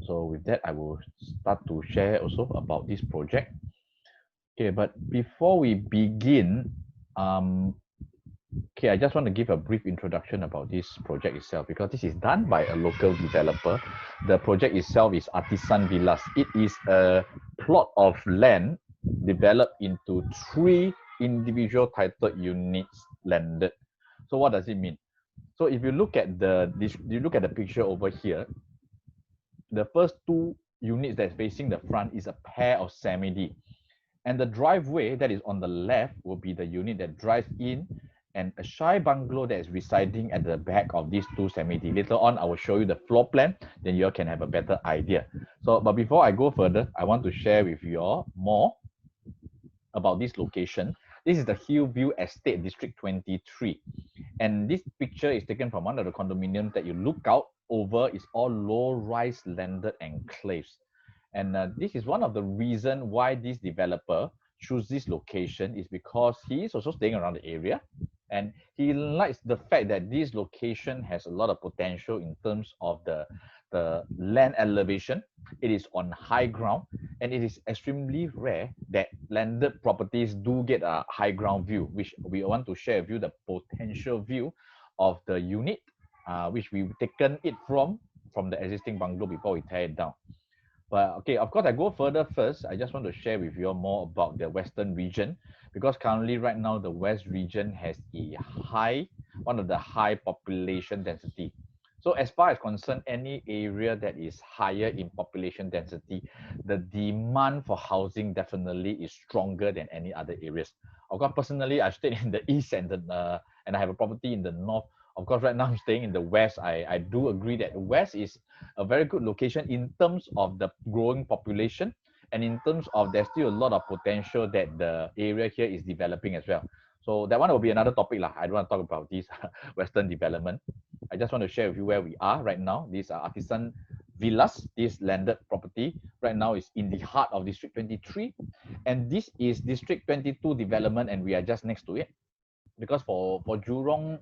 So with that, I will start to share also about this project. Okay, but before we begin, okay, I just want to give a brief introduction about this project itself because this is done by a local developer. The project itself is Artisann Villas. It is a plot of land developed into 3 individual titled units landed. So what does it mean? So if you look at the picture over here, the first 2 units that's facing the front is a pair of semi-D. And the driveway that is on the left will be the unit that drives in, and a shy bungalow that is residing at the back of these 2 semi-D. Later on, I will show you the floor plan, then you all can have a better idea. So, but before I go further, I want to share with you all more about this location. This is the Hillview Estate, District 23. And this picture is taken from one of the condominiums that you look out over. Is all low-rise landed enclaves. And this is one of the reasons why this developer choose this location is because he is also staying around the area. And he likes the fact that this location has a lot of potential in terms of the land elevation. It is on high ground, and it is extremely rare that landed properties do get a high ground view, which we want to share with you the potential view of the unit, which we've taken it from the existing bungalow before we tear it down. But okay, of course, I go further first. I just want to share with you more about the Western region, because currently right now, the West region has one of the high population density. So as far as concerned, any area that is higher in population density, the demand for housing definitely is stronger than any other areas. Of course, personally, I stay in the east and I have a property in the north. Of course, right now I'm staying in the west. I do agree that the west is a very good location in terms of the growing population, and in terms of there's still a lot of potential that the area here is developing as well. So that one will be another topic lah. I don't want to talk about this Western development. I just want to share with you where we are right now. These are Artisann Villas. This landed property right now is in the heart of District 23, and this is District 22 development, and we are just next to it. Because for Jurong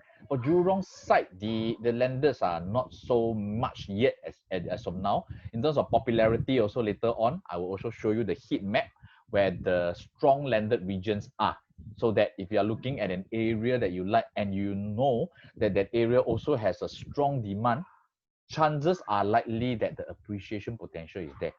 side, the lenders are not so much yet as of now. In terms of popularity, also later on, I will also show you the heat map where the strong landed regions are. So that if you are looking at an area that you like and you know that that area also has a strong demand, chances are likely that the appreciation potential is there.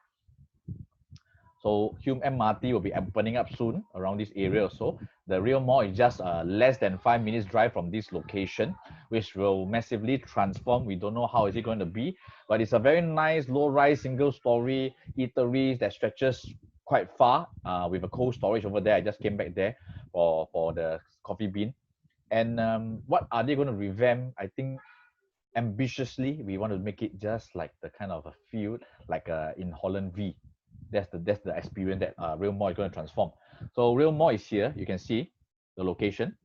So Hillview MRT will be opening up soon around this area also. The real mall is just less than 5 minutes drive from this location, which will massively transform. We don't know how is it going to be, but it's a very nice low-rise single-story eateries that stretches quite far with a cold storage over there. I just came back there for the coffee bean. And what are they going to revamp? I think ambitiously, we want to make it just like the kind of a field like in Holland V. That's the experience that Real Mall is going to transform. So Real Mall is here. You can see the location.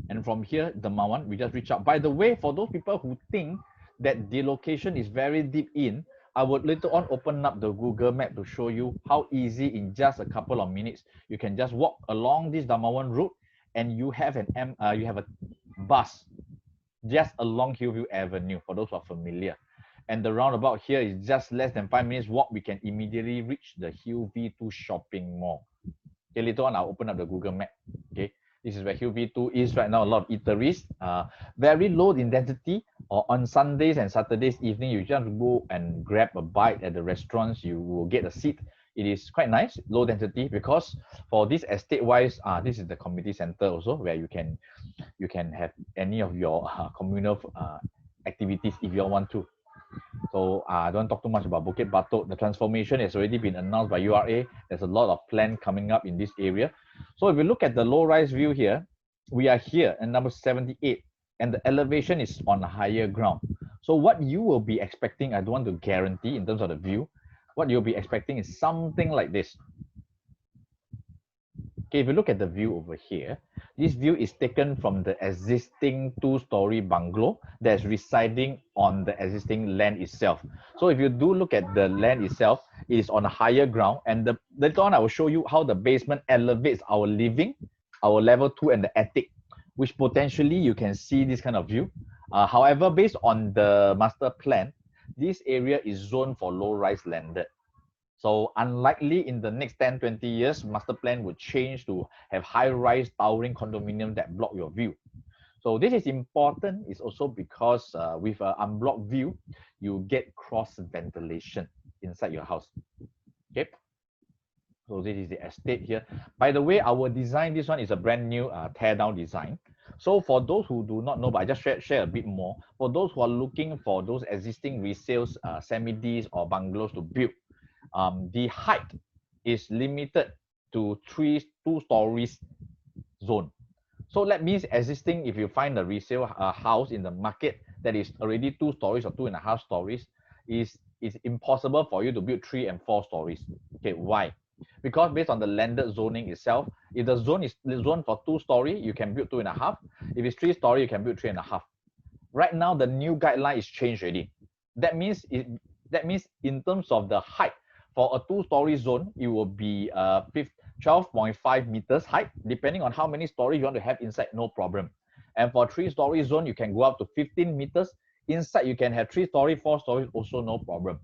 And from here, the Mawan, we just reach out. By the way, for those people who think that the location is very deep in, I would later on open up the Google map to show you how easy in just a couple of minutes you can just walk along this Damawan route, and you have a bus just along Hillview Avenue for those who are familiar. And the roundabout here is just less than 5 minutes walk. We can immediately reach the Hillview 2 shopping mall. Okay, later on, I'll open up the Google map. Okay, this is where Hillview 2 is right now. A lot of eateries, very low in density. Or on Sundays and Saturdays evening, you just go and grab a bite at the restaurants. You will get a seat. It is quite nice, low density, because for this estate-wise, this is the community center also, where you can have any of your communal activities if you want to. So I don't talk too much about Bukit Batok. The transformation has already been announced by URA. There's a lot of plan coming up in this area. So if we look at the low-rise view here, we are here at number 78, and the elevation is on a higher ground. So what you will be expecting, I don't want to guarantee in terms of the view, what you'll be expecting is something like this. Okay, if you look at the view over here, this view is taken from the existing 2-story bungalow that's residing on the existing land itself. So if you do look at the land itself, it is on a higher ground, and later on I will show you how the basement elevates our living, our level 2 and the attic, which potentially you can see this kind of view. However, based on the master plan, this area is zoned for low-rise landed. So unlikely in the next 10, 20 years, master plan would change to have high-rise towering condominium that block your view. So this is important. It's also because with an unblocked view, you get cross ventilation inside your house. Okay. So this is the estate here. By the way, our design, this one is a brand new tear down design. So for those who do not know, but I just share a bit more. For those who are looking for those existing resales, semi-Ds or bungalows to build, the height is limited to two stories zone. So that means existing, if you find a resale house in the market that is already 2 stories or 2.5 stories, is impossible for you to build 3 and 4 stories. Okay, why? Because based on the landed zoning itself, if the zone is zoned for 2 story, you can build 2.5. If it's 3 story, you can build 3.5. Right now, the new guideline is changed already. That means in terms of the height for a 2-story zone, it will be 12.5 meters height, depending on how many stories you want to have inside, no problem. And for 3-story zone, you can go up to 15 meters. Inside, you can have 3 story, 4 stories, also no problem.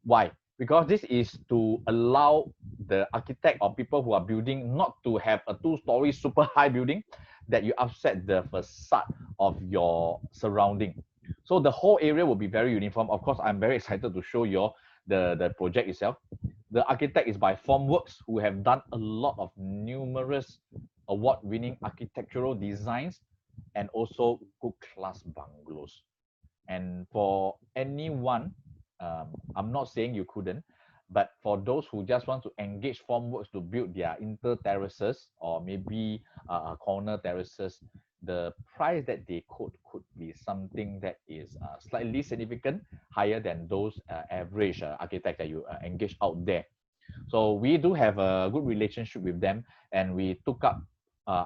Why? Because this is to allow the architect or people who are building not to have a 2-story super high building that you upset the facade of your surrounding. So the whole area will be very uniform. Of course, I'm very excited to show you the project itself. The architect is by Formwerkz, who have done a lot of numerous award-winning architectural designs and also good class bungalows. And for anyone, I'm not saying you couldn't, but for those who just want to engage Formwerkz to build their inter terraces or maybe corner terraces, the price that they could be something that is slightly significant higher than those average architects that you engage out there. So we do have a good relationship with them, and we took up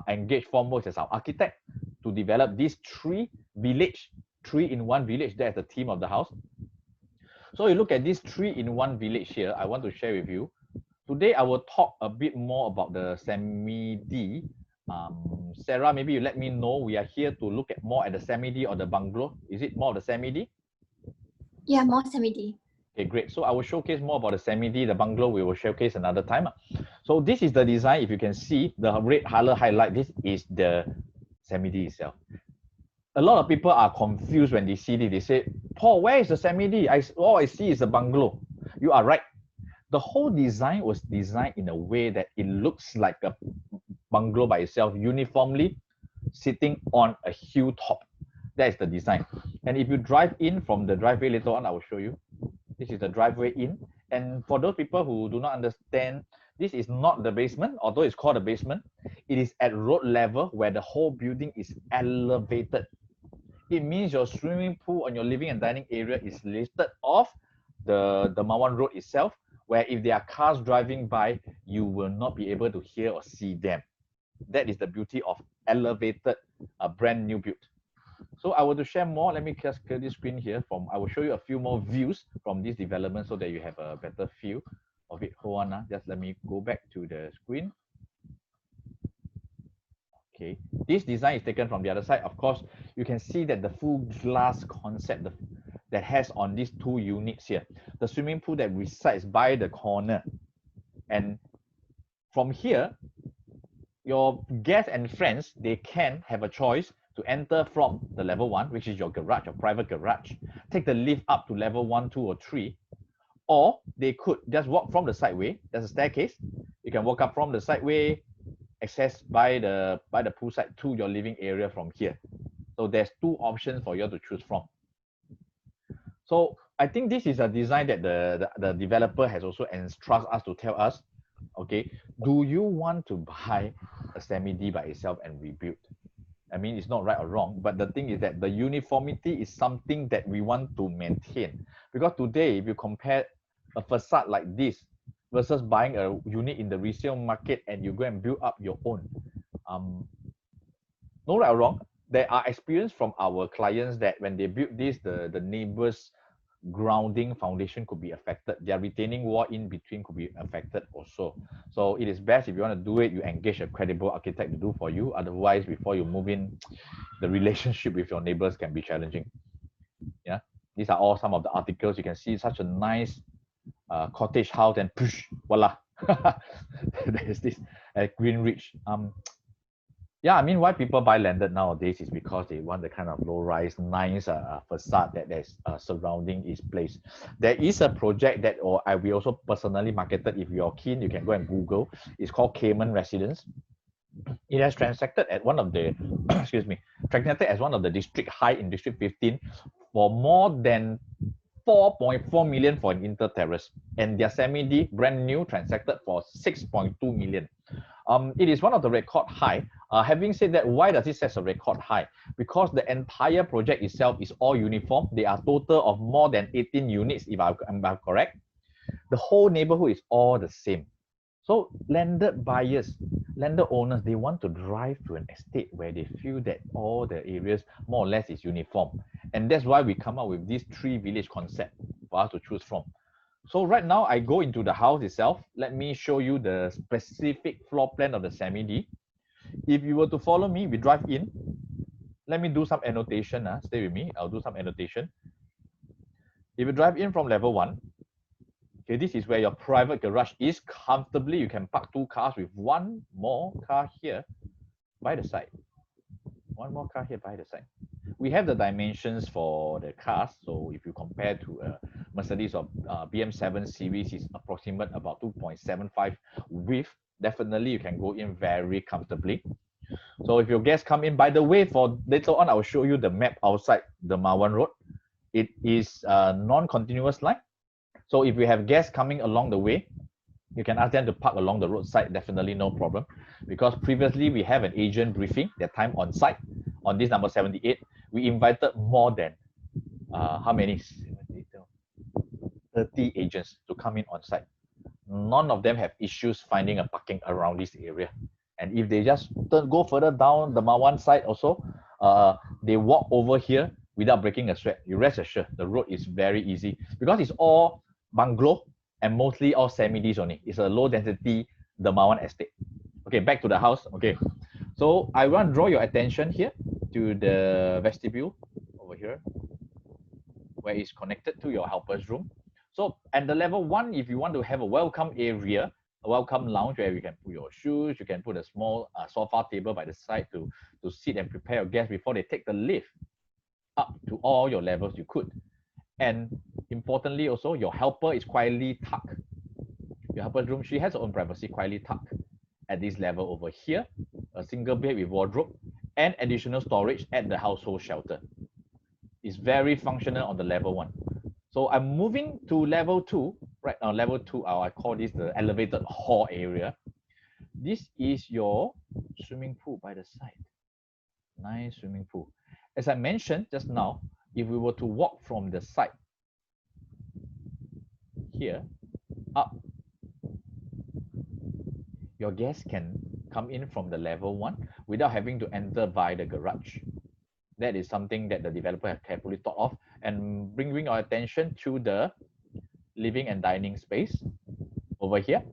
engaged Formwerkz as our architect to develop these 3-in-1 village. That's the theme of the house. So you look at this 3-in-1 village here, I want to share with you. Today, I will talk a bit more about the semi-D. Sarah, maybe you let me know. We are here to look at more at the semi-D or the bungalow. Is it more of the semi-D? Yeah, more semi-D. Okay, great. So I will showcase more about the semi-D. The bungalow we will showcase another time. So this is the design. If you can see the red color highlight, this is the semi-D itself. A lot of people are confused when they see this. They say, Paul, where is the semi-D? All I see is a bungalow. You are right. The whole design was designed in a way that it looks like a bungalow by itself, uniformly sitting on a hilltop. That is the design. And if you drive in from the driveway later on, I will show you. This is the driveway in. And for those people who do not understand, this is not the basement, although it's called a basement. It is at road level where the whole building is elevated. It means your swimming pool and your living and dining area is lifted off the Mawan Road itself, where if there are cars driving by, you will not be able to hear or see them. That is the beauty of elevated, brand new build. So I want to share more. Let me just clear this screen here. I will show you a few more views from this development so that you have a better feel of it. Hold on, just let me go back to the screen. Okay, this design is taken from the other side. Of course, you can see that the full glass concept that has on these 2 units here. The swimming pool that resides by the corner. And from here, your guests and friends, they can have a choice to enter from the level 1, which is your garage, your private garage. Take the lift up to level 1, 2, or 3. Or they could just walk from the sideway. There's a staircase. You can walk up from the sideway, access by the poolside to your living area from here. So there's 2 options for you to choose from. So I think this is a design that the developer has also entrusted us to tell us, okay, do you want to buy a semi-D by itself and rebuild? I mean, it's not right or wrong, but the thing is that the uniformity is something that we want to maintain. Because today, if you compare a facade like this versus buying a unit in the resale market and you go and build up your own, no right or wrong, there are experience from our clients that when they build this, the neighbors' grounding foundation could be affected. Their retaining wall in between could be affected also. So it is best if you want to do it, you engage a credible architect to do for you. Otherwise, before you move in, the relationship with your neighbors can be challenging. Yeah. These are all some of the articles. You can see such a nice cottage house and push, voila. There's this Greenwich. Yeah, I mean, why people buy landed nowadays is because they want the kind of low-rise, nice facade that is surrounding each place. There is a project that, we also personally marketed. If you're keen, you can go and Google. It's called Cayman Residence. It has transacted at one of the, excuse me, transacted as one of the district high in District 15 for more than 4.4 million for an inter-terrace, and their semi-D brand new transacted for 6.2 million. It is one of the record high. Having said that, why does it set a record high? Because the entire project itself is all uniform. There are total of more than 18 units, if I'm correct. The whole neighborhood is all the same. So landed buyers, landed owners, they want to drive to an estate where they feel that all the areas more or less is uniform. And that's why we come up with this 3 village concept for us to choose from. So right now I go into the house itself. Let me show you the specific floor plan of the semi-D. If you were to follow me, we drive in. Let me do some annotation. Stay with me. I'll do some annotation. If you drive in from level 1, okay, this is where your private garage is. Comfortably, you can park 2 cars with 1 more car here by the side. 1 more car here by the side. We have the dimensions for the cars. So if you compare to a Mercedes or BM7 series, is approximate about 2.75 width. Definitely, you can go in very comfortably. So if your guests come in, by the way, for later on, I will show you the map outside the Mawan Road. It is a non-continuous line. So if you have guests coming along the way, you can ask them to park along the roadside, definitely no problem. Because previously we have an agent briefing that time on site on this number 78. We invited more than how many? 30 agents to come in on site. None of them have issues finding a parking around this area. And if they just go further down the Mawan side also, they walk over here without breaking a sweat. You rest assured, the road is very easy because it's all bungalow and mostly all semi-Ds only. It's a low density, the Mawan estate. Okay, back to the house. Okay, so I want to draw your attention here to the vestibule over here, where it's connected to your helper's room. So at the level 1, if you want to have a welcome area, a welcome lounge where you can put your shoes, you can put a small sofa table by the side to sit and prepare your guests before they take the lift up to all your levels you could. And importantly also, your helper is quietly tucked. Your helper's room, she has her own privacy, quietly tucked at this level over here, a single bed with wardrobe and additional storage at the household shelter. It's very functional on the level 1. So I'm moving to level 2. Right now, level 2, I call this the elevated hall area. This is your swimming pool by the side. Nice swimming pool. As I mentioned just now, if we were to walk from the side here up, your guests can come in from the level 1 without having to enter by the garage. That is something that the developer has carefully thought of, and bringing our attention to the living and dining space over here.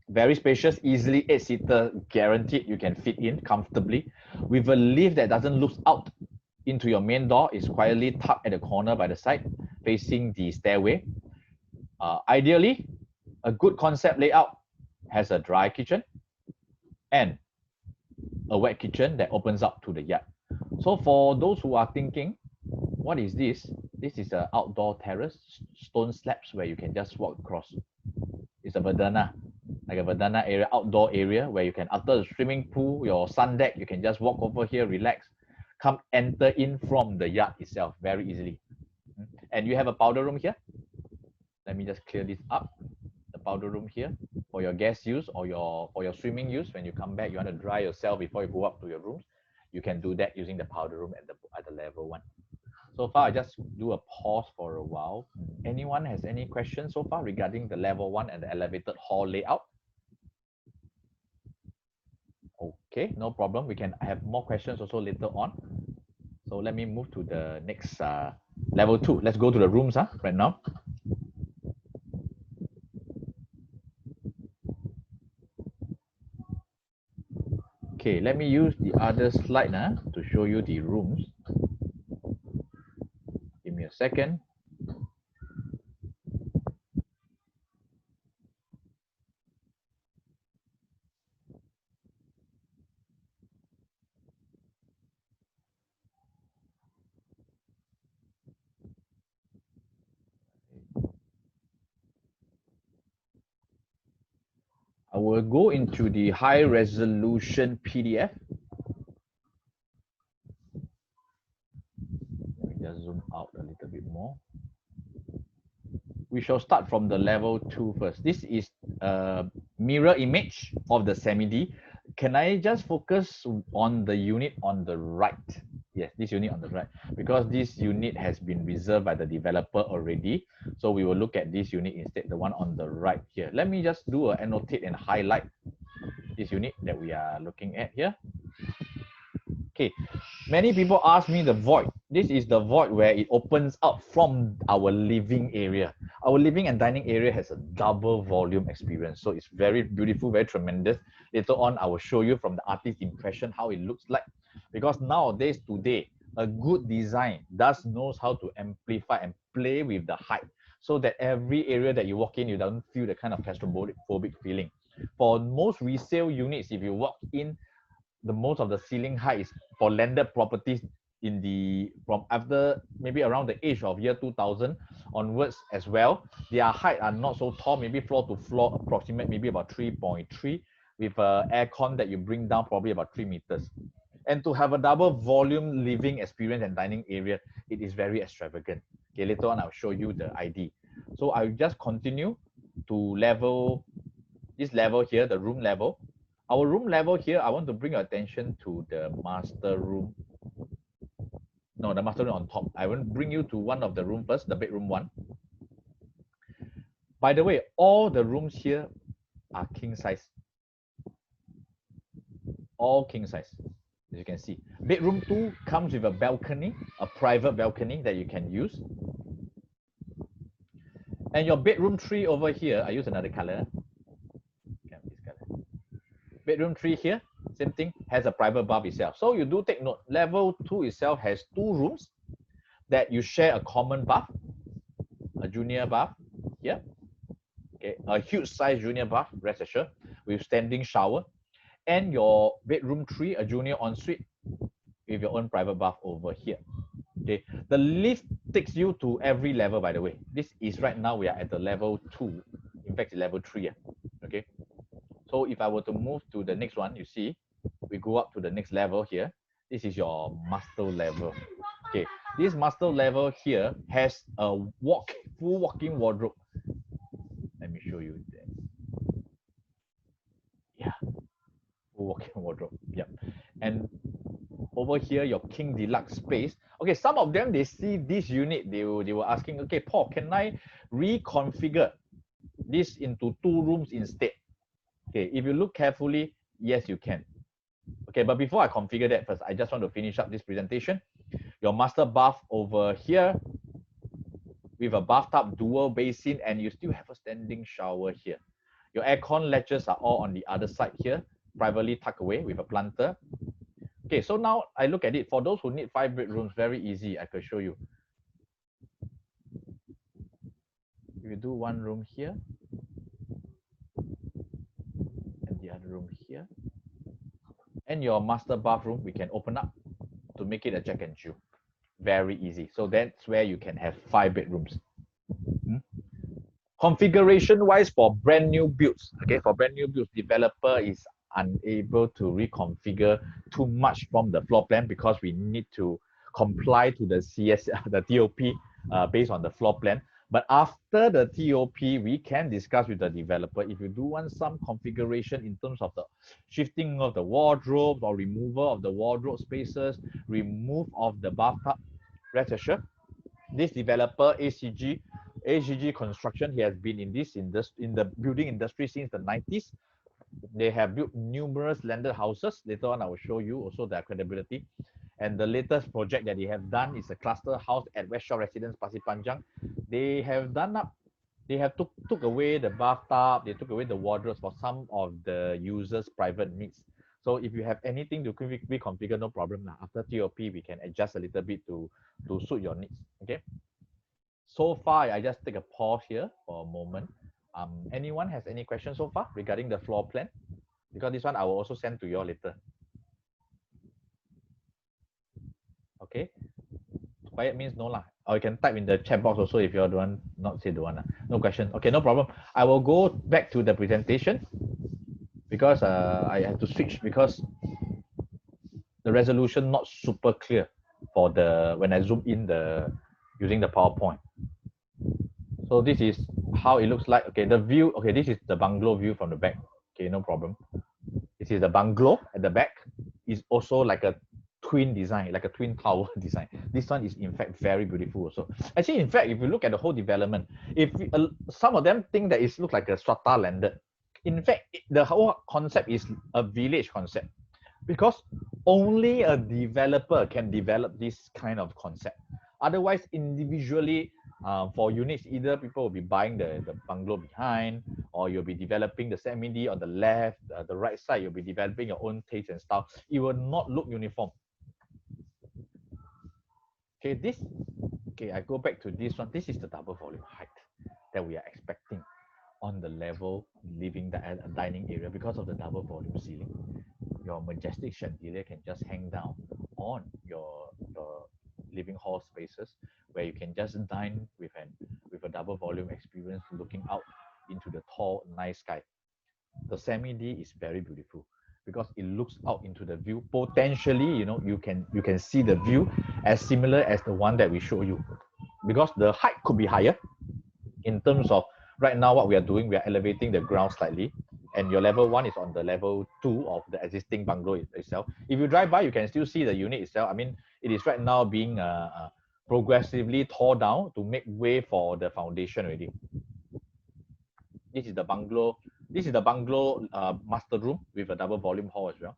Very spacious, easily 8-seater, guaranteed you can fit in comfortably with a lift that doesn't look out into your main door. It's quietly tucked at the corner by the side, facing the stairway. Ideally, a good concept layout has a dry kitchen and a wet kitchen that opens up to the yard. So for those who are thinking, what is this? This is an outdoor terrace, stone slabs where you can just walk across. It's a verdana, like a verdana area, outdoor area where you can, after the swimming pool, your sun deck, you can just walk over here, relax, come enter in from the yard itself very easily. And you have a powder room here. Let me just clear this up. The powder room here for your guest use or for your swimming use. When you come back, you want to dry yourself before you go up to your rooms. You can do that using the powder room at the level 1. So far, I just do a pause for a while. Anyone has any questions so far regarding the level 1 and the elevated hall layout? Okay, no problem. We can have more questions also later on. So let me move to the next level 2. Let's go to the rooms right now. Okay, let me use the other slide to show you the rooms. Give me a a second. I will go into the high resolution PDF. Let me just zoom out a little bit more. We shall start from the level 2 first. This is a mirror image of the semi-D. Can I just focus on the unit on the right? Yes, this unit on the right, because this unit has been reserved by the developer already. So we will look at this unit instead, the one on the right here. Let me just do a annotate and highlight this unit that we are looking at here. Okay, many people ask me the void. This is the void where it opens up from our living area. Our living and dining area has a double volume experience. So it's very beautiful, very tremendous. Later on, I will show you from the artist's impression how it looks like. Because nowadays, today, a good design knows how to amplify and play with the height so that every area that you walk in, you don't feel the kind of claustrophobic feeling. For most resale units, if you walk in, the most of the ceiling height is for landed properties in the from after maybe around the age of year 2000 onwards as well. Their height are not so tall, maybe floor to floor approximate maybe about 3.3 with aircon that you bring down probably about 3 meters. And to have a double volume living experience and dining area, it is very extravagant. Okay, later on I'll show you the ID. So I'll just continue to this level here, the room level. Our room level here, I want to bring your attention to the master room. No, the master room on top. I want to bring you to one of the room first, the bedroom one. By the way, all the rooms here are king size. All king size, as you can see. Bedroom 2 comes with a balcony, a private balcony that you can use. And your bedroom 3 over here, I use another color. This color. Bedroom 3 here, same thing, has a private bath itself. So you do take note, level 2 itself has 2 rooms that you share a common bath, a junior bath here. Okay, a huge size junior bath, rest assured, with standing shower. And your bedroom 3, a junior ensuite with your own private bath over here. Okay, the lift takes you to every level, by the way. This is right now, we are at the level 2. In fact, level 3. Okay. So if I were to move to the next one, you see, we go up to the next level here. This is your master level. Okay, this master level here has a full walk-in wardrobe. Let me show you that. Yeah, full walk-in wardrobe. Yep. And over here, your king deluxe space. Okay, some of them, they see this unit, they were asking, okay, Paul, can I reconfigure this into 2 rooms instead? Okay, if you look carefully, yes, you can. Okay, but before I configure that first, I just want to finish up this presentation. Your master bath over here with a bathtub dual basin, and you still have a standing shower here. Your aircon latches are all on the other side here, privately tucked away with a planter. Okay, so now I look at it. For those who need 5 bedrooms, very easy, I can show you. If you do one room here, and the other room here, and your master bathroom, we can open up to make it a Jack and Jill. Very easy. So that's where you can have 5 bedrooms. Configuration wise, for brand new builds, okay, for brand new builds, developer is unable to reconfigure too much from the floor plan because we need to comply to the the TOP based on the floor plan. But after the TOP, we can discuss with the developer if you do want some configuration in terms of the shifting of the wardrobes or removal of the wardrobe spaces, remove of the bathtub. Rest assured, this developer ACG Construction, he has been in the building industry since the 90s. They have built numerous landed houses. Later on, I will show you also their credibility. And the latest project that they have done is a cluster house at West Shore Residence, Pasir Panjang. They have took away the bathtub, they took away the wardrobes for some of the users' private needs. So if you have anything to reconfigure, no problem. After TOP, we can adjust a little bit to suit your needs. Okay. So far, I just take a pause here for a moment. Anyone has any questions so far regarding the floor plan? Because this one I will also send to you all later. Okay. Quiet means no lah. Or you can type in the chat box also if you don't want, not say the one. No question. Okay, no problem. I will go back to the presentation because I have to switch because the resolution not super clear for the when I zoom in the using the PowerPoint. So this is how it looks like. Okay, the view. Okay, this is the bungalow view from the back. Okay, no problem. This is the bungalow at the back. It's also like a twin design, like a twin tower design. This one is in fact very beautiful also. Actually, in fact, if you look at the whole development, if some of them think that it looks like a strata landed, in fact, the whole concept is a village concept because only a developer can develop this kind of concept. Otherwise, individually, for units, either people will be buying the bungalow behind, or you'll be developing the semi-D on the left, the right side, you'll be developing your own taste and style. It will not look uniform. Okay, I go back to this one. This is the double volume height that we are expecting on the level living dining area because of the double volume ceiling. Your majestic chandelier can just hang down on your living hall spaces where you can just dine with a double volume experience looking out into the tall night sky. The semi-D is very beautiful because it looks out into the view. Potentially, you can see the view as similar as the one that we show you because the height could be higher in terms of right now what we are doing. We are elevating the ground slightly, and your level 1 is on the level 2 of the existing bungalow itself. If you drive by, you can still see the unit itself. I mean, it is right now being progressively tore down to make way for the foundation already. This is the bungalow. This is the bungalow master room with a double volume hall as well.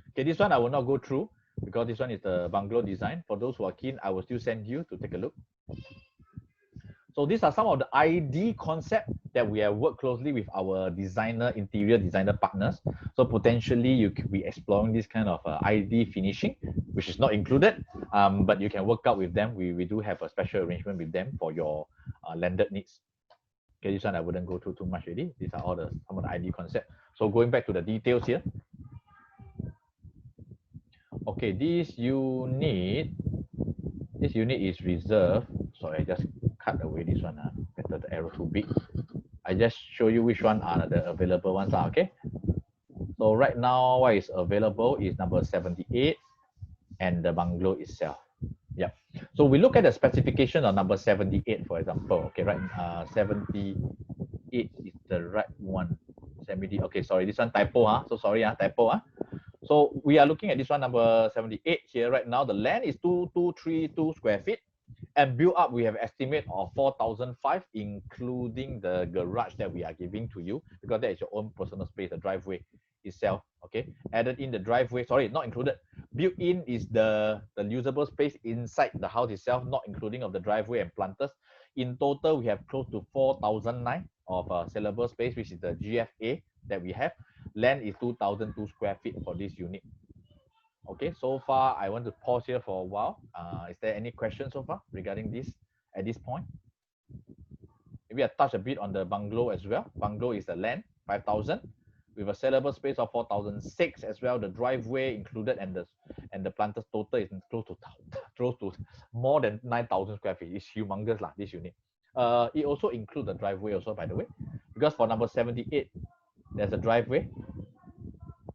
Okay, this one I will not go through because this one is the bungalow design. For those who are keen, I will still send you to take a look. So these are some of the ID concept that we have worked closely with our interior designer partners. So potentially you could be exploring this kind of ID finishing, which is not included, but you can work out with them. We do have a special arrangement with them for your landed needs. Okay, this one I wouldn't go through too much already. These are all some of the ID concept. So going back to the details here. Okay, this unit is reserved. Sorry, I just cut away this one. Better the arrow too big. I just show you which one are the available ones. Okay. So right now, what is available is number 78 and the bungalow itself. Yeah. So we look at the specification of number 78, for example. Okay, right. 78 is the right one. 70. Okay, sorry, this one typo. So sorry, typo. So we are looking at this one, number 78 here right now. The land is 2232 square feet. And build up, we have estimate of 4,005, including the garage that we are giving to you, because that is your own personal space, the driveway itself. Okay, added in the driveway, sorry, not included. Built in is the usable space inside the house itself, not including of the driveway and planters. In total, we have close to 4,009 of sellable space, which is the GFA that we have. Land is 2,002 square feet for this unit. Okay, so far I want to pause here for a while. Is there any questions so far regarding this at this point? Maybe I touch a bit on the bungalow as well. Bungalow is the land, 5,000, with a sellable space of 4,006 as well. The driveway included and the planters total is close to more than 9,000 square feet. It's humongous lah, this unit. It also includes the driveway also, by the way, because for number 78, there's a driveway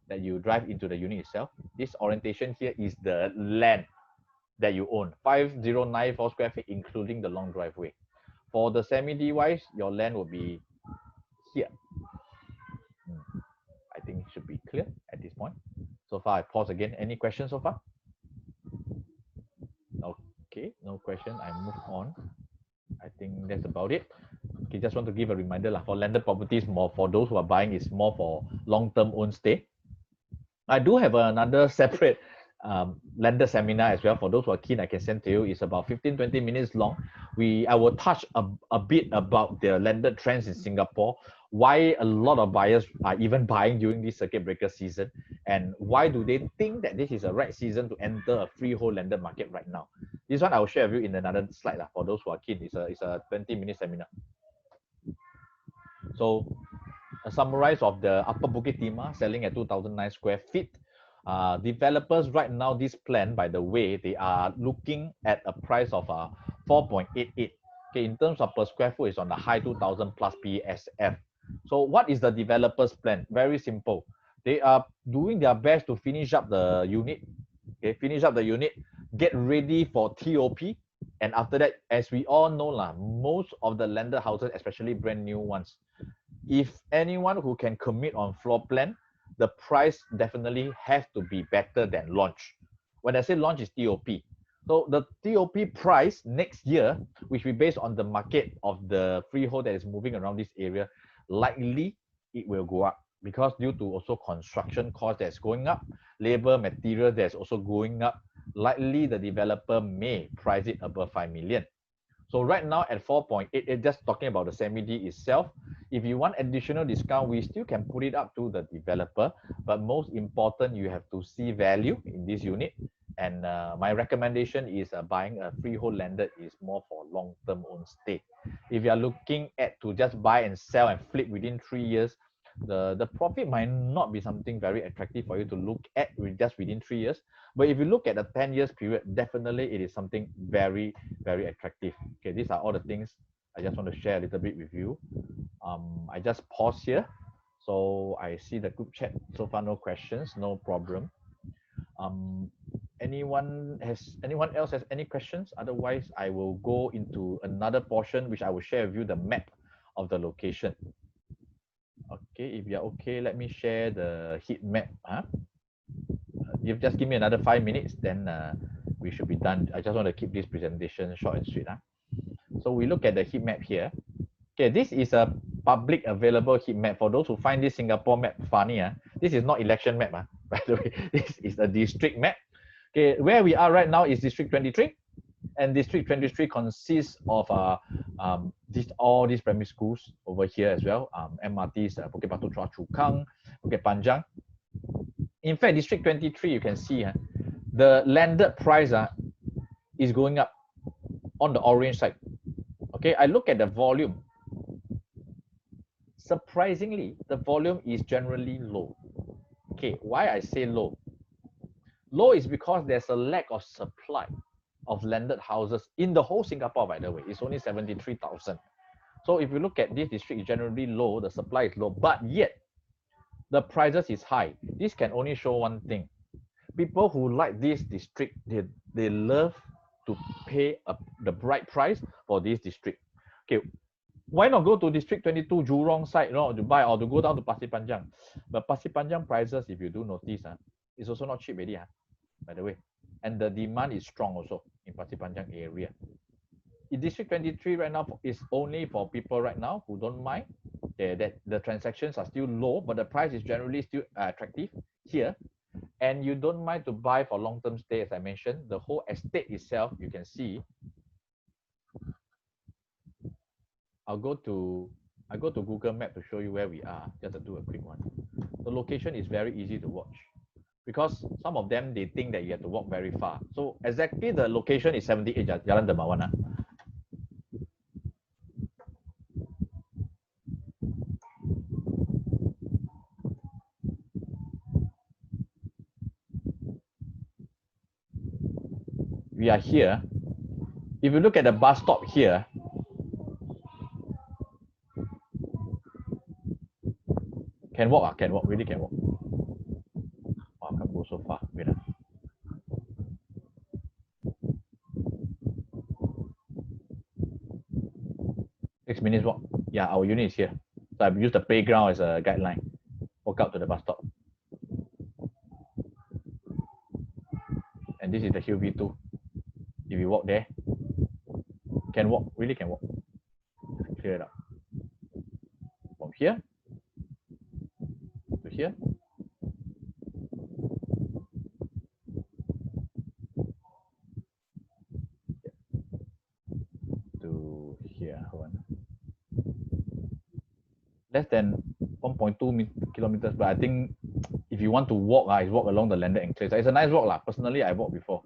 that you drive into the unit itself. This orientation here is the land that you own, 5,094 square feet, including the long driveway. For the semi-D wise, your land will be here. I think it should be clear at this point. So far, I pause again. Any questions so far? Okay, no question. I move on. I think that's about it. Okay, just want to give a reminder for landed properties, more for those who are buying, is more for long-term own stay. I do have another separate lender seminar as well. For those who are keen, I can send to you. It's about 15-20 minutes long I will touch a bit about the landed trends in Singapore, why a lot of buyers are even buying during this circuit breaker season, and why do they think that this is a right season to enter a freehold landed market right now. This one I will share with you in another slide for those who are keen. It's a 20-minute seminar. So a summarize of the Upper Bukit Timah selling at 2,009 square feet. Developers right now, this plan, by the way, they are looking at a price of 4.88. Okay, in terms of per square foot, it's on the high 2,000 plus PSF. So what is the developer's plan? Very simple. They are doing their best to finish up the unit. Okay, finish up the unit, get ready for TOP. And after that, as we all know, most of the landed houses, especially brand new ones, if anyone who can commit on floor plan, the price definitely has to be better than launch. When I say launch, is TOP. So the TOP price next year, which we based on the market of the freehold that is moving around this area, likely it will go up because due to also construction cost that's going up, labor material that's also going up, likely the developer may price it above 5 million. So right now at 4.88, just talking about the semi-D itself, if you want additional discount, we still can put it up to the developer. But most important, you have to see value in this unit. And my recommendation is buying a freehold landed is more for long-term own stay. If you are looking at to just buy and sell and flip within 3 years, the profit might not be something very attractive for you to look at just within 3 years. But if you look at the 10 years period, definitely it is something very, very attractive. Okay, these are all the things I just want to share a little bit with you. I just pause here. So I see the group chat. So far, no questions, no problem. Anyone else has any questions? Otherwise, I will go into another portion, which I will share with you the map of the location. Okay, if you're okay, let me share the heat map. You just give me another 5 minutes, then we should be done. I just want to keep this presentation short and sweet. So we look at the heat map here. Okay, this is a public available heat map. For those who find this Singapore map funny, this is not election map. By the way, this is a district map. Okay, where we are right now is District 23. And District 23 consists of all these primary schools over here as well. MRTs, Bukit Batok, Chua Chu Kang, Bukit Panjang. In fact, District 23, you can see the landed price is going up on the orange side. Okay, I look at the volume. Surprisingly, the volume is generally low. Okay, why I say low? Low is because there's a lack of supply of landed houses in the whole Singapore, by the way. It's only 73,000. So if you look at this district, it's generally low, the supply is low, but yet the prices is high. This can only show one thing. People who like this district, they love to pay the right price for this district. Okay, why not go to District 22 Jurong side, to buy, or to go down to Pasir Panjang? But Pasir Panjang prices, if you do notice, is also not cheap already, by the way. And the demand is strong also in Pasir Panjang area. In District 23 right now is only for people right now who don't mind that the transactions are still low, but the price is generally still attractive here. And you don't mind to buy for long-term stay, as I mentioned. The whole estate itself, you can see. I'll go to Google Map to show you where we are, just to do a quick one. The location is very easy to watch because some of them, they think that you have to walk very far. So exactly the location is 78 Jalan Dermawan. We are here. If you look at the bus stop here, can walk, can walk, really can walk. Oh, I can't go so far. Wait. 6 minutes walk. Yeah, our unit is here. So I've used the playground as a guideline. Walk out to the bus stop. And this is the Hillview 2. If you walk there, can walk, really can walk. Clear it up. From here to here. To less than 1.2 kilometers. But I think if you want to walk, it's walk along the landed enclave. It's a nice walk. Personally, I walked before.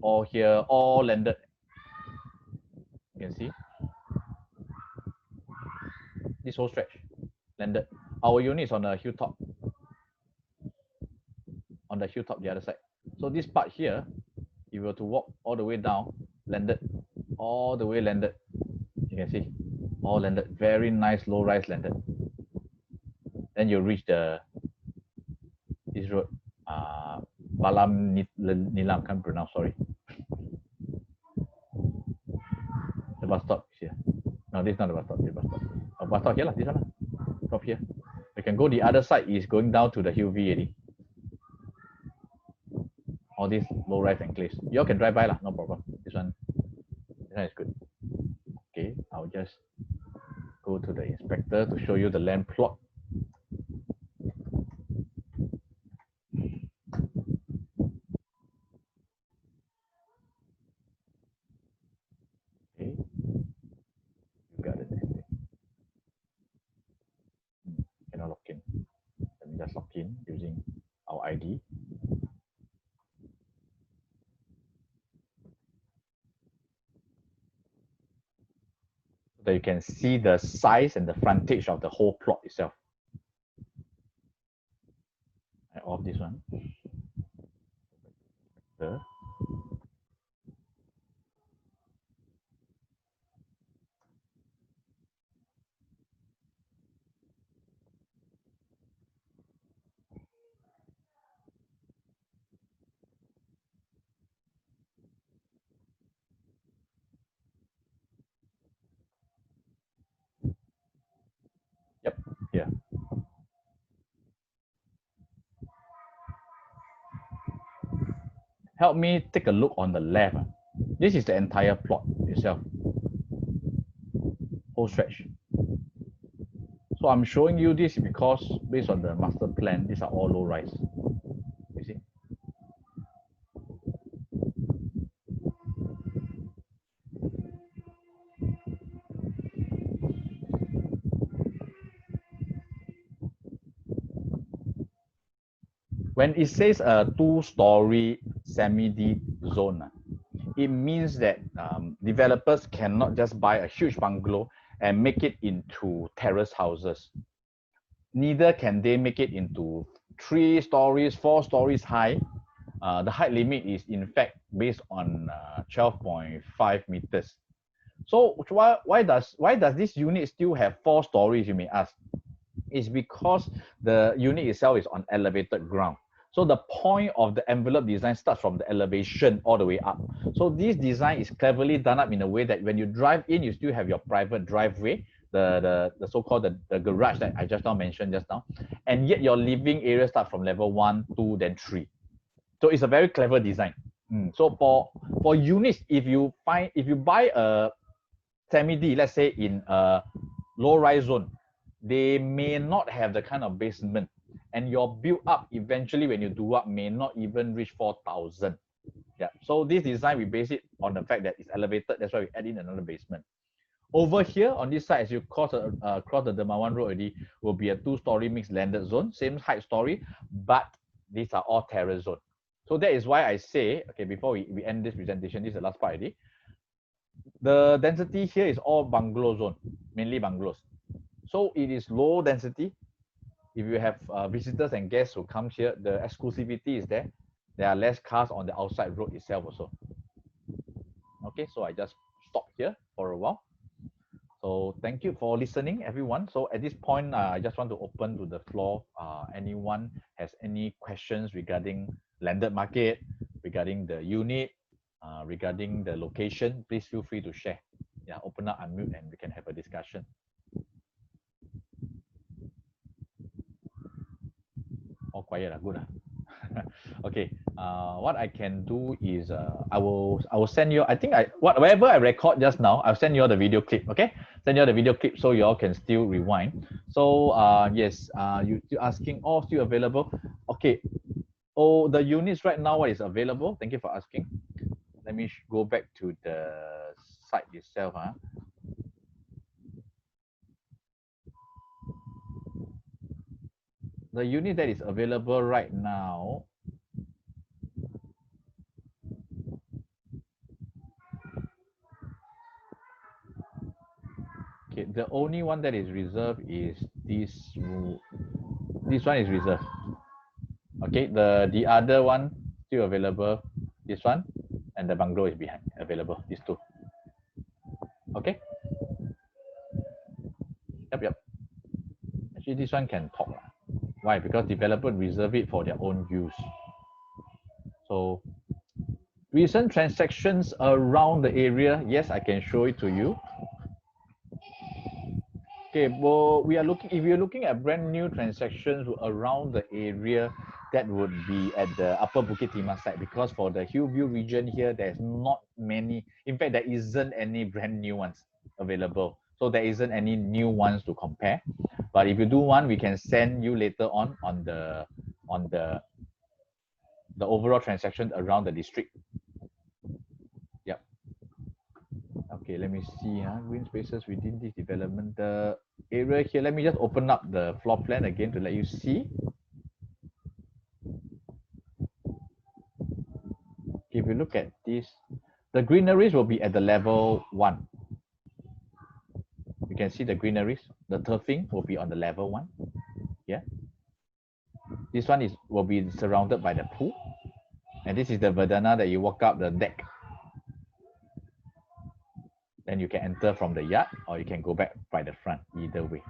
All here, all landed. You can see this whole stretch landed. Our unit is on the hilltop. On the hilltop, the other side. So this part here, if you were to walk all the way down, landed, all the way landed. You can see, all landed. Very nice low-rise landed. Then you reach this road. Balam Nilam, can't pronounce, sorry. The bus stop is here. No, this is not the bus stop. The bus stop. Oh, bus stop here, this one. Stop here. You can go the other side, is going down to the Hillview already. All these low-rise enclaves. You all can drive by, no problem. This one is good. Okay, I'll just go to the inspector to show you the land plot. Okay, you got it. Cannot log in. Let me just log in using our ID. So that you can see the size and the frontage of the whole plot itself. I off this one. Yep, here. Help me take a look on the left. This is the entire plot itself, whole stretch. So I'm showing you this because based on the master plan, these are all low rise. You see? When it says a 2-story semi-D zone, it means that developers cannot just buy a huge bungalow and make it into terrace houses. Neither can they make it into 3 stories, 4 stories high. The height limit is in fact based on 12.5 meters. So why does this unit still have 4 stories, you may ask? It's because the unit itself is on elevated ground. So the point of the envelope design starts from the elevation all the way up. So this design is cleverly done up in a way that when you drive in, you still have your private driveway, the so-called the garage that I just now mentioned just now, and yet your living area starts from level 1, 2, then 3. So it's a very clever design. So for units, if you buy a semi-D, let's say in a low-rise zone, they may not have the kind of basement, and your build up eventually when you do up may not even reach 4,000. Yeah. So this design, we base it on the fact that it's elevated. That's why we add in another basement. Over here on this side, as you cross the Dermawan Road already, will be a 2-story mixed landed zone, same height story, but these are all terrace zone. So that is why I say, okay, before we end this presentation, this is the last part already. The density here is all bungalow zone, mainly bungalows. So it is low density. If you have visitors and guests who come here, the exclusivity is there. There are less cars on the outside road itself also. Okay, so I just stop here for a while. So thank you for listening, everyone. So at this point, I just want to open to the floor. Anyone has any questions regarding landed market, regarding the unit, regarding the location, please feel free to share. Yeah, open up, unmute, and we can have a discussion. All quiet, good. Okay, what I can do is I will send you, I think whatever I record just now, I'll send you all the video clip. Okay, send you all the video clip so you all can still rewind. So yes, you're asking all still available. Okay, oh, the units right now, what is available? Thank you for asking. Let me go back to the site itself. the unit that is available right now, okay, the only one that is reserved is this one is reserved. Okay, the other one still available, this one, and the bungalow is behind available, these two. Okay. Yep. Actually, this one can talk. Why? Because developer reserve it for their own use. So recent transactions around the area, yes, I can show it to you. Okay, well, we are looking, if you're looking at brand new transactions around the area, that would be at the upper Bukit Timah side, because for the Hillview region here, there's not many, in fact, there isn't any brand new ones available. So there isn't any new ones to compare. But if you do one, we can send you later on the overall transaction around the district. Yep. Okay, let me see. Green spaces within this development. The area here, let me just open up the floor plan again to let you see. If you look at this, the greeneries will be at the level 1. You can see the greeneries. The turfing will be on the level 1. Yeah. This one will be surrounded by the pool. And this is the verdana that you walk up the deck. Then you can enter from the yard, or you can go back by the front, either way.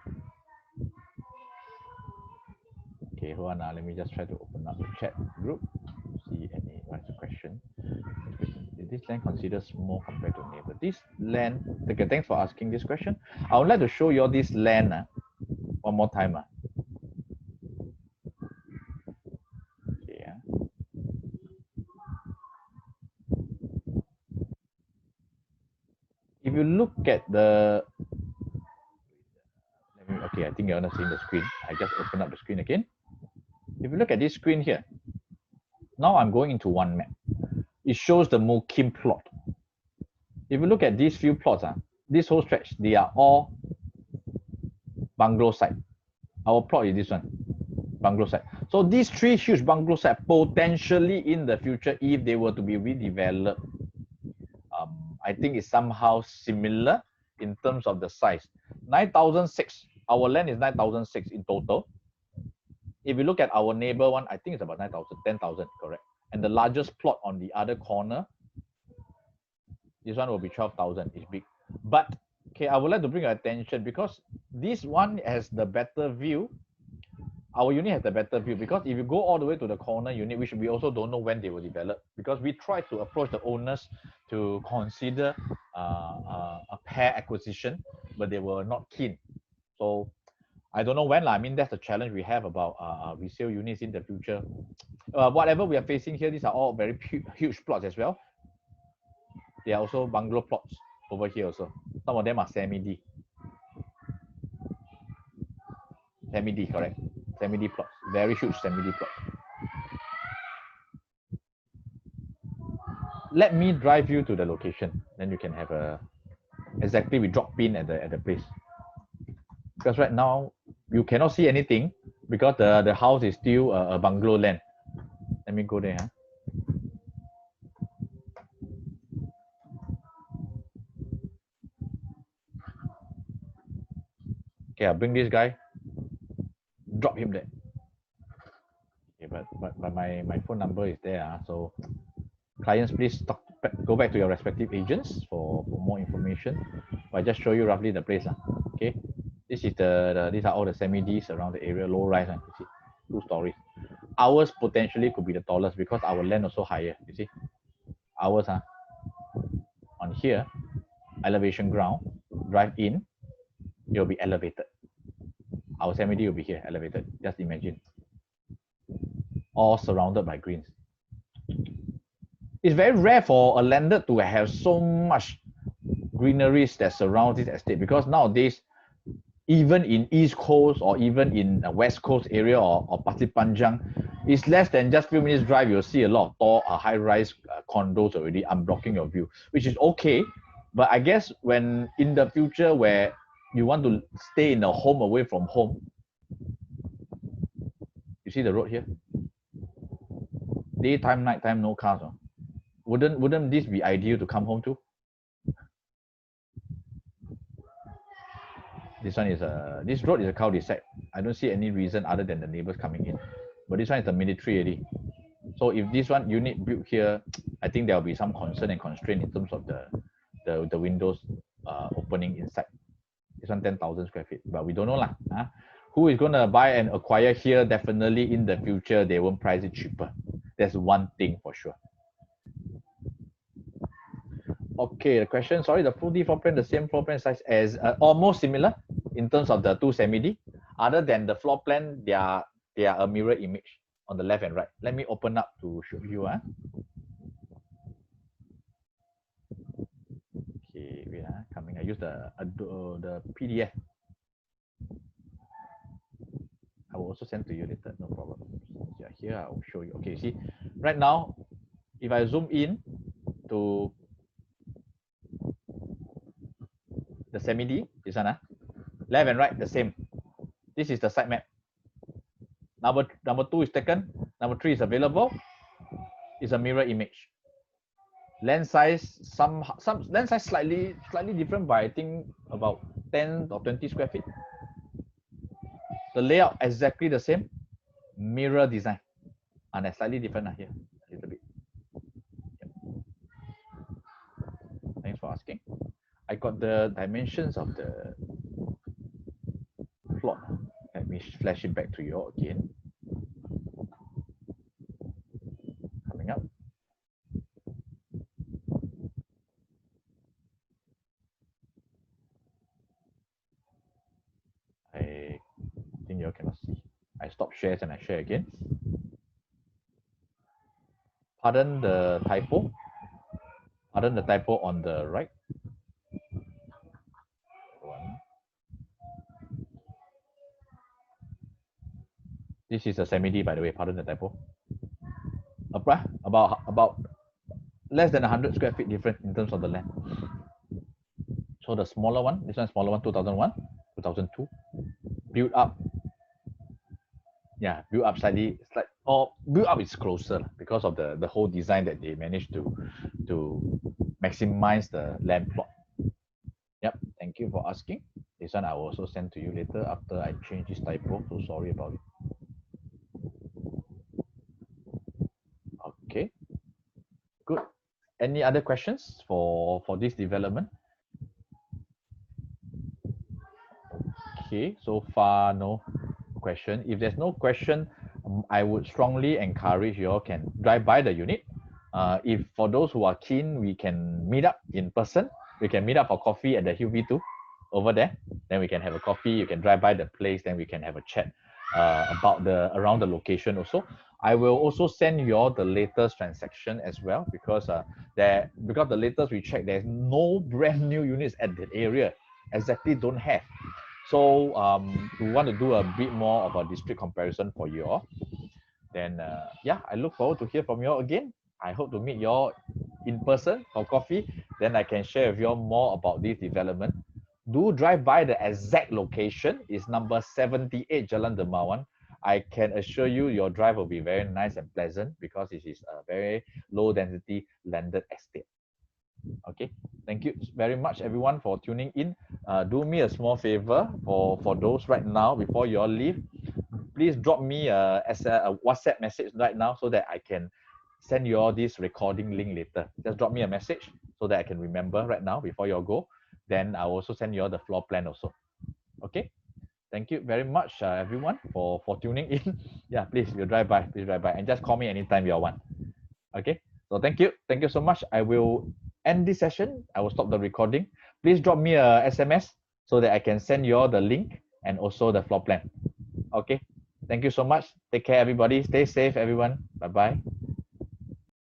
Okay, hold on now. Let me just try to open up the chat group. See what's the question. Is this land considered small compared to neighbor? This land, okay, thanks for asking this question. I would like to show you all this land one more time. Okay, if you look at the, okay, I think you're not seeing the screen. I just open up the screen again. If you look at this screen here, now I'm going into one map. It shows the Mukim plot. If you look at these few plots, this whole stretch, they are all bungalow site. Our plot is this one, bungalow site. So these 3 huge bungalow sites, potentially in the future, if they were to be redeveloped, I think it's somehow similar in terms of the size. 9,006, our land is 9,006 in total. If you look at our neighbor one, I think it's about 9,000, 10,000, correct? And the largest plot on the other corner, this one will be 12,000, it's big. But, okay, I would like to bring your attention because this one has the better view. Our unit has the better view because if you go all the way to the corner unit, which we also don't know when they will develop, because we tried to approach the owners to consider a pair acquisition, but they were not keen. So I don't know when. I mean, that's the challenge we have about resale units in the future. Whatever we are facing here, these are all very huge plots as well. They are also bungalow plots over here also. Some of them are semi-D. Semi-D, correct? Semi-D plots, very huge semi-D plots. Let me drive you to the location. Then you can have exactly we drop in at the place. Because right now you cannot see anything because the house is still a bungalow land. Let me go there. Okay, I'll bring this guy, drop him there. Okay, but my phone number is there. So clients, please go back to your respective agents for more information. But I just show you roughly the place. Okay, this is these are all the semi-Ds around the area, low rise. You see, 2 stories. Ours potentially could be the tallest because our land also higher. You see, ours on here, elevation ground, drive in, it will be elevated. Our semi-D will be here, elevated. Just imagine, all surrounded by greens. It's very rare for a landlord to have so much greeneries that surround this estate because nowadays, even in East Coast or even in West Coast area or Pasir Panjang, it's less than just few minutes drive. You'll see a lot of tall, high-rise condos already unblocking your view, which is okay. But I guess when in the future where you want to stay in a home away from home, You see the road here? Daytime, nighttime, no cars. Oh. Wouldn't this be ideal to come home to? This one is this road is a cul-de-sac. I don't see any reason other than the neighbors coming in. But this one is a military already. So if this one unit built here, I think there will be some concern and constraint in terms of the windows opening inside. This one 10,000 square feet, but we don't know lah. Huh? Who is going to buy and acquire here? Definitely in the future, they won't price it cheaper. That's one thing for sure. Okay, the question, sorry, the full D floor plan, the same floor plan size as almost similar in terms of the two semi-D. Other than the floor plan, they are a mirror image on the left and right. Let me open up to show you. Okay, wait, coming. I use the PDF. I will also send to you later, no problem. Yeah, here I will show you. Okay, see, right now, if I zoom in to the semi-D, this one, left and right, the same. This is the site map. Number 2 is taken. Number 3 is available. It's a mirror image. Land size, some land size slightly different by I think about 10 or 20 square feet. The layout exactly the same. Mirror design. And it's slightly different here a little bit. Yep. Thanks for asking. I got the dimensions of the plot. Let me flash it back to you all again. Coming up. I think you all cannot see. I stop shares and I share again. Pardon the typo. Pardon the typo on the right. This is a semi-D, by the way. Pardon the typo. About less than 100 square feet different in terms of the land. So the smaller one, this one smaller one, 2001, 2002, built up. Yeah, built up slightly, built up is closer because of the whole design that they managed to maximize the land plot. Yep, thank you for asking. This one I will also send to you later after I change this typo. So sorry about it. Okay, good. Any other questions for this development? Okay, so far no question. If there's no question, I would strongly encourage you all can drive by the unit. If for those who are keen, we can meet up in person. We can meet up for coffee at the Hillview too, over there. Then we can have a coffee. You can drive by the place. Then we can have a chat about around the location also. I will also send you all the latest transaction as well because the latest we checked, there's no brand new units at that area. Exactly, don't have. So we want to do a bit more of a district comparison for you all. Then yeah, I look forward to hear from you all again. I hope to meet you all in person for coffee. Then I can share with you all more about this development. Do drive by the exact location. It's number 78 Jalan Dermawan. I can assure you your drive will be very nice and pleasant because it is a very low density landed estate. Okay, thank you very much everyone for tuning in. Do me a small favor for those right now before you all leave. Please drop me a WhatsApp message right now so that I can send you all this recording link later. Just drop me a message so that I can remember right now before you all go. Then I'll also send you all the floor plan also. Okay. Thank you very much, everyone, for tuning in. Yeah, please drive by, and just call me anytime you all want. Okay, so thank you so much. I will end this session. I will stop the recording. Please drop me a SMS so that I can send you all the link and also the floor plan. Okay, thank you so much. Take care, everybody. Stay safe, everyone. Bye bye.